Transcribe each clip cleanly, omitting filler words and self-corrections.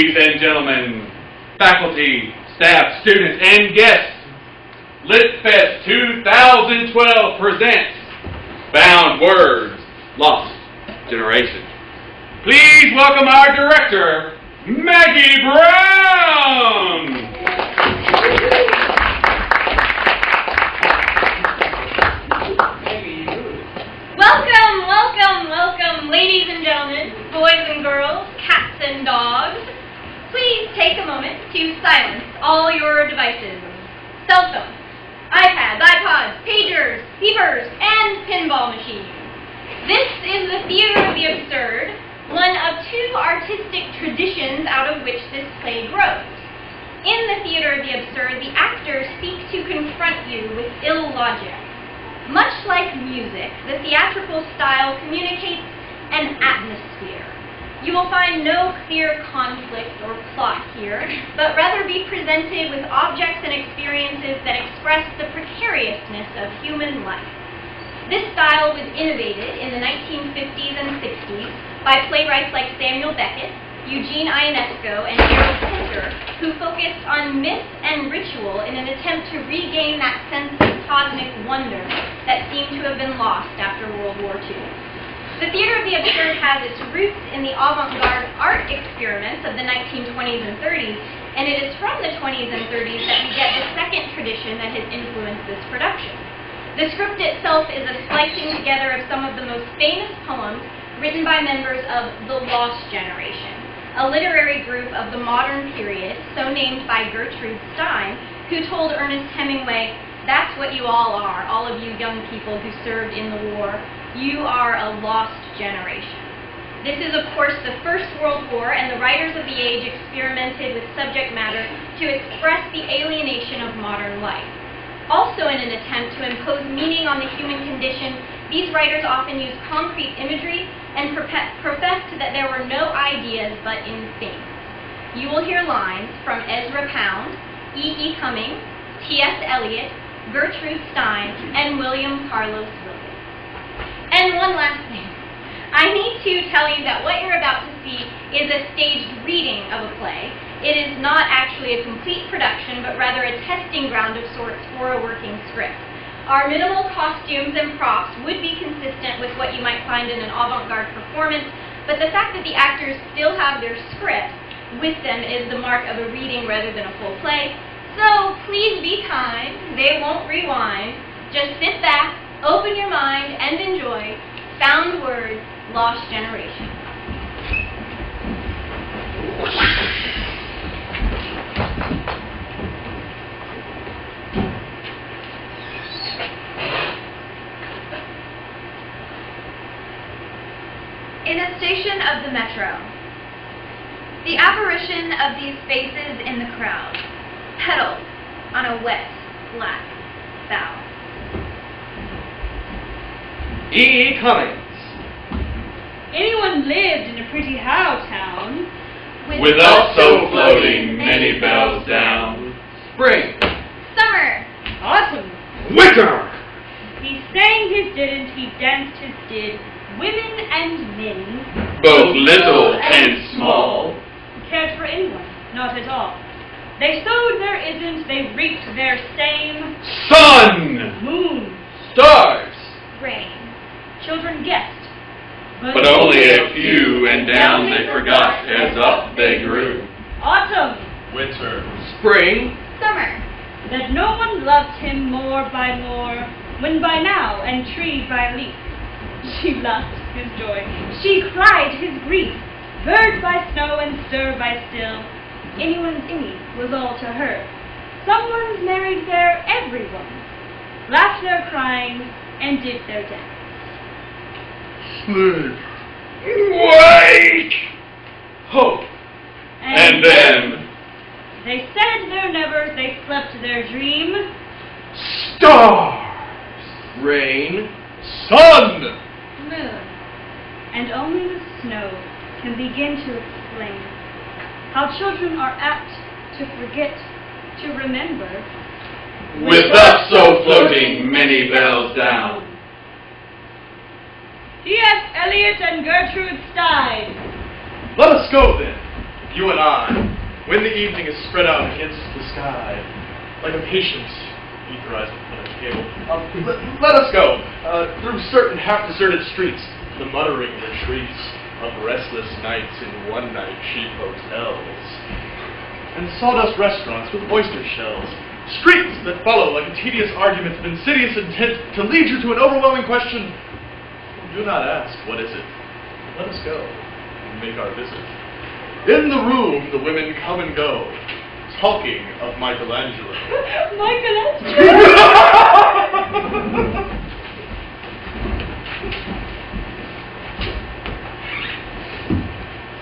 Ladies and gentlemen, faculty, staff, students, and guests, LitFest 2012 presents Found Words, Lost Generation. Please welcome our director, Maggie Brown. Welcome, welcome, welcome, ladies and gentlemen, boys and girls, cats and dogs. Please take a moment to silence all your devices. Cell phones, iPads, iPods, pagers, beepers, and pinball machines. This is the Theater of the Absurd, one of two artistic traditions out of which this play grows. In the Theater of the Absurd, the actors seek to confront you with illogic. Much like music, the theatrical style communicates an atmosphere. You will find no clear conflict or plot here, but rather be presented with objects and experiences that express the precariousness of human life. This style was innovated in the 1950s and 60s by playwrights like Samuel Beckett, Eugene Ionesco, and Harold Pinter, who focused on myth and ritual in an attempt to regain that sense of cosmic wonder that seemed to have been lost after World War II. The Theater of the Absurd has its roots in the avant-garde art experiments of the 1920s and 30s, and it is from the 20s and 30s that we get the second tradition that has influenced this production. The script itself is a splicing together of some of the most famous poems written by members of the Lost Generation, a literary group of the modern period, so named by Gertrude Stein, who told Ernest Hemingway, "That's what you all are, all of you young people who served in the war. You are a lost generation." This is, of course, the First World War, and the writers of the age experimented with subject matter to express the alienation of modern life. Also in an attempt to impose meaning on the human condition, these writers often used concrete imagery and professed that there were no ideas but in things. You will hear lines from Ezra Pound, E.E. Cummings, T.S. Eliot, Gertrude Stein, and William Carlos Williams. And one last thing. I need to tell you that what you're about to see is a staged reading of a play. It is not actually a complete production, but rather a testing ground of sorts for a working script. Our minimal costumes and props would be consistent with what you might find in an avant-garde performance, but the fact that the actors still have their scripts with them is the mark of a reading rather than a full play. So please be kind. They won't rewind. Just sit back, open your mind, and enjoy Found Words, Lost Generation. In a station of the metro, the apparition of these faces in the crowd pedaled on a wet, black bow. E.E. Cummings. Anyone lived in a pretty how town Without so floating many bells down. Spring. Summer, autumn. Winter. He sang his didn't, he danced his did, women and men, Both little and small. cared for anyone, not at all. They sowed their isn't, they reaped their same. Sun. Moon, Stars. rain, children guessed. But only a few, and down they forgot as up they grew. Autumn, Winter. Spring. summer, that no one loved him more by more, when by now and tree by leaf. She laughed his joy, she cried his grief, bird by snow and stir by still. Anyone's any was all to her. Someone's married there, everyone's, laughed their crying, and did their dance. Sleep. Wake. Hope. And then. They said their nevers, they slept their dream. Stars. Rain. Sun. moon, And only the snow can begin to explain how children are apt to forget, to remember. With us so floating many bells down. T.S. Eliot and Gertrude Stein. Let us go then. you and I, when the evening is spread out against the sky, like a patient Icarus on a table, let us go through certain half-deserted streets, the muttering retreats of restless nights in one-night cheap hotels, and sawdust restaurants with oyster shells, streets that follow like a tedious argument of insidious intent to lead you to an overwhelming question. Do not ask, what is it? Let us go and make our visit. In the room, the women come and go, talking of Michelangelo.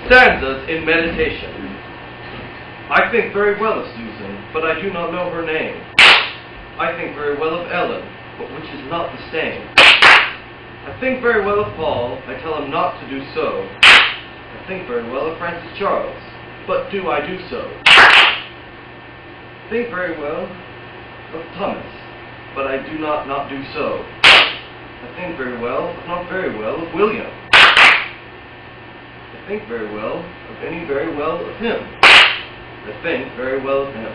Stanzas in meditation. I think very well of Susan, but I do not know her name. I think very well of Ellen, but which is not the same. I think very well of Paul, I tell him not to do so. I think very well of Francis Charles, but do I do so? I think very well of Thomas, but I do not do so. I think very well, not very well, of William. I think very well of any very well of him. I think very well of him.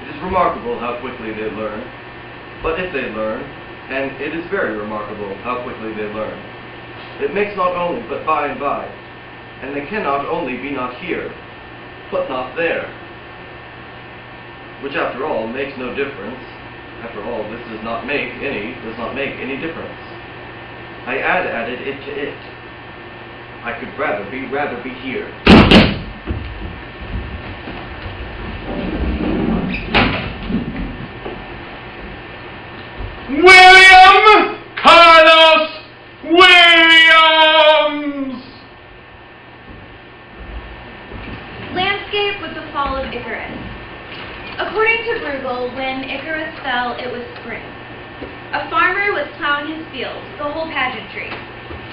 It is remarkable how quickly they learn, but if they learn, and it is very remarkable how quickly they learn, it makes not only but by and by, and they cannot only be not here, but not there, which after all makes no difference. After all, this does not make any difference. I added it to it. I could rather be here. William Carlos Williams! Landscape with the fall of Icarus. According to Bruegel, when Icarus fell, it was spring. A farmer was plowing his field, the whole pageantry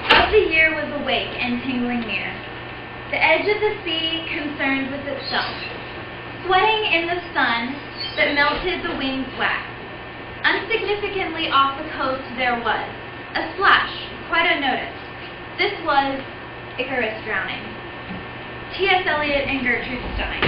of the year was awake and tingling near. The edge of the sea concerned with itself, sweating in the sun that melted the wing's wax. Unsignificantly off the coast there was a splash, quite unnoticed. This was Icarus drowning. T.S. Eliot and Gertrude Stein.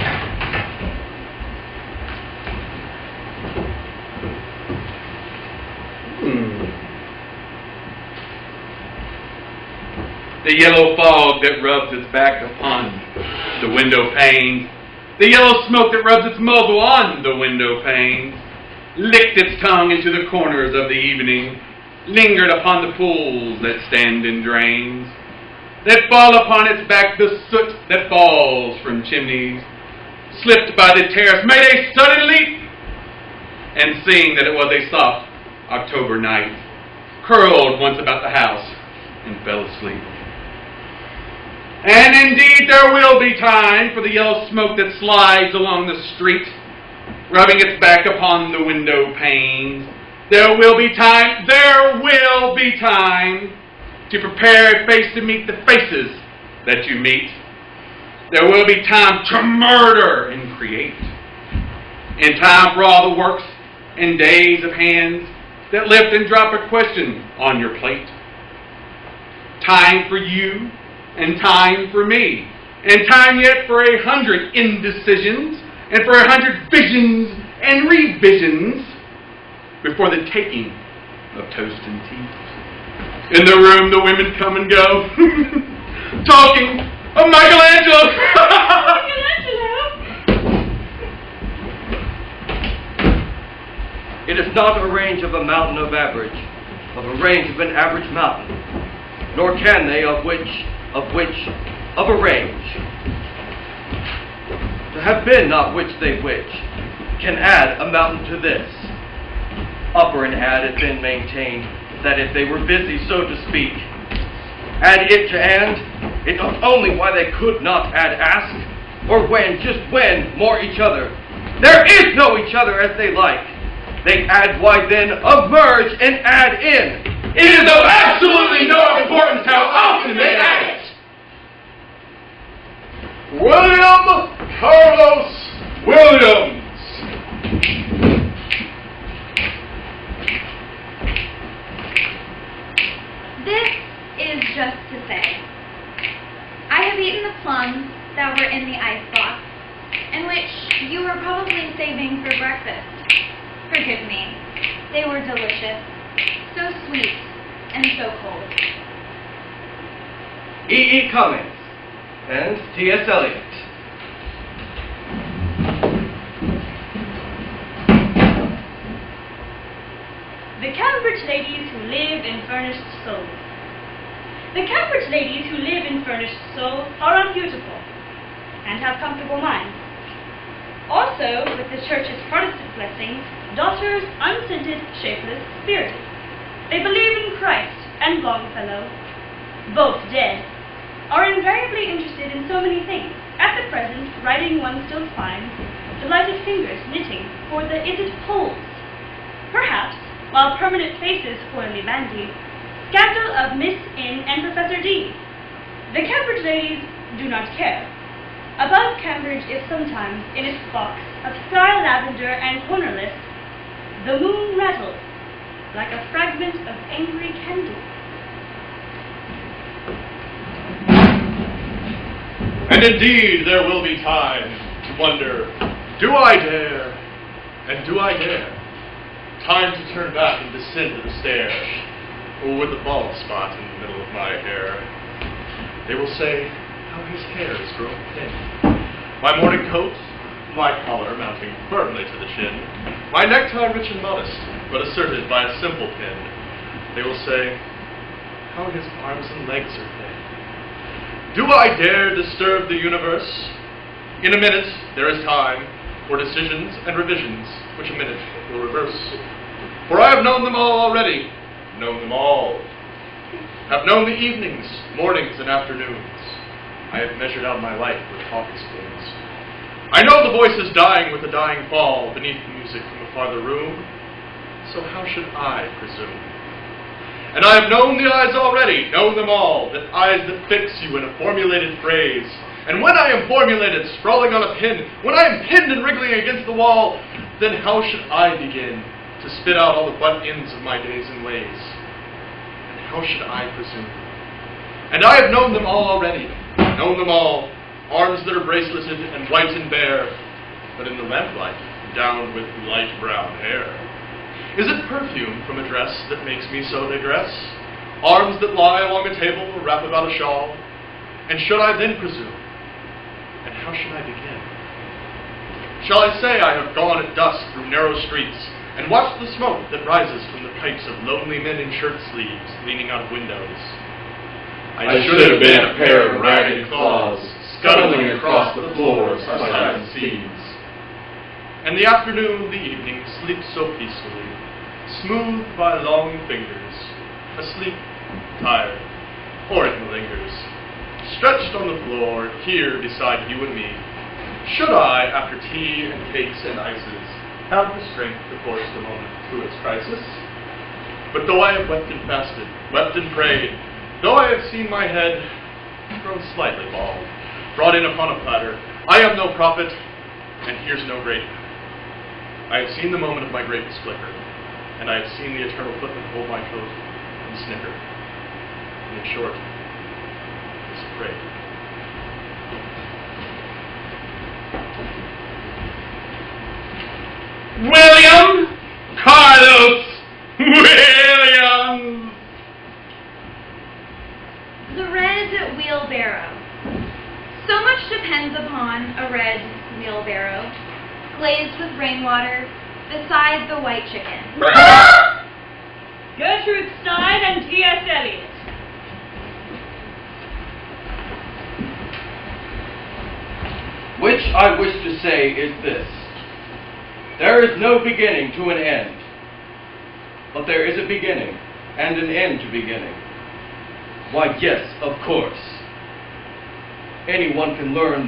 The yellow fog that rubs its back upon the window panes, the yellow smoke that rubs its muzzle on the window panes, licked its tongue into the corners of the evening, lingered upon the pools that stand in drains, that fall upon its back the soot that falls from chimneys, slipped by the terrace, made a sudden leap, and seeing that it was a soft October night, curled once about the house and fell asleep. And indeed there will be time for the yellow smoke that slides along the street, rubbing its back upon the window panes. There will be time to prepare a face to meet the faces that you meet. There will be time to murder and create. And time for all the works and days of hands that lift and drop a question on your plate. Time for you and time for me. And time yet for 100 indecisions and for 100 visions and revisions before the taking of toast and tea. In the room, the women come and go, talking of Michelangelo. It is not a range of a mountain of average, of a range of an average mountain, nor can they of a range. To have been not which they which, can add a mountain to this. Upper and add it then maintain, that if they were busy, so to speak, add it to and, it not only why they could not add ask, or when, just when, more each other. There is no each other as they like. They add why then, of merge and add in. It is of absolutely no importance how often they act. William Carlos Williams. This is just to say, I have eaten the plum that were in the icebox, and which you were probably saving for breakfast. Forgive me. They were delicious, so sweet, and so cold. E. Cummings and T.S. Eliot. The Cambridge ladies who live in furnished souls. The Cambridge ladies who live in furnished souls are unbeautiful and have comfortable minds. Also, with the Church's Protestant blessings, daughters unscented, shapeless, spirited. They believe in Christ and Longfellow, both dead, are invariably interested in so many things. At the present, writing one still finds delighted fingers knitting for the is it poles. Perhaps, while permanent faces coyly bandy, scandal of Miss N and Professor D. The Cambridge ladies do not care. Above Cambridge is sometimes, in its box of sky lavender and cornerless, the moon rattles like a fragment of angry candle. And indeed, there will be time to wonder, do I dare? And do I dare? Time to turn back and descend to the stair, or with the bald spot in the middle of my hair. They will say, how his hair is grown thin. My morning coat, my collar mounting firmly to the chin, my necktie rich and modest, but asserted by a simple pin. They will say, how his arms and legs are thin. Do I dare disturb the universe? In a minute, there is time for decisions and revisions, which a minute will reverse. For I have known them all already, known them all. Have known the evenings, mornings, and afternoons. I have measured out my life with coffee spoons. I know the voice is dying with a dying fall beneath the music from a farther room. So how should I presume? And I have known the eyes already, known them all, that eyes that fix you in a formulated phrase. And when I am formulated, sprawling on a pin, when I am pinned and wriggling against the wall, then how should I begin to spit out all the butt ends of my days and ways? And how should I presume? And I have known them all already, known them all, arms that are braceleted and white and bare, but in the lamplight, down with light brown hair. Is it perfume from a dress that makes me so digress? Arms that lie along a table or wrap about a shawl? And should I then presume? And how should I begin? Shall I say I have gone at dusk through narrow streets and watched the smoke that rises from the pipes of lonely men in shirt sleeves leaning out of windows? I should have been a pair of ragged claws scuttling across the floors of silent seas. And the afternoon, the evening, sleeps so peacefully, smoothed by long fingers, asleep, tired, or it lingers. Stretched on the floor, here beside you and me, should I, after tea and cakes and ices, have the strength to force the moment to its crisis? But though I have wept and fasted, wept and prayed, though I have seen my head grown slightly bald, brought in upon a platter, I am no prophet, and here's no great. I have seen the moment of my greatest flicker, and I have seen the eternal footman hold my coat and snicker. And in short, is afraid. William! Carlos! William! The red wheelbarrow. So much depends upon a red wheelbarrow, glazed with rainwater, beside the white chicken. Gertrude Stein and T.S. Eliot. Which I wish to say is this. There is no beginning to an end, but there is a beginning and an end to beginning. Why, yes, of course. Anyone can learn